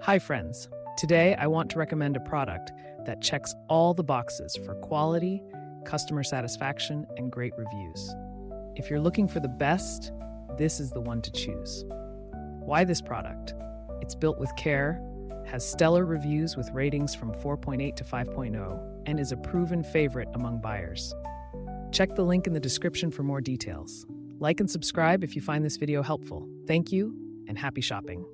Hi friends, today I want to recommend a product that checks all the boxes for quality, customer satisfaction, and great reviews. If you're looking for the best, this is the one to choose. Why this product? It's built with care, has stellar reviews with ratings from 4.8 to 5.0, and is a proven favorite among buyers. Check the link in the description for more details. Like and subscribe if you find this video helpful. Thank you, and happy shopping.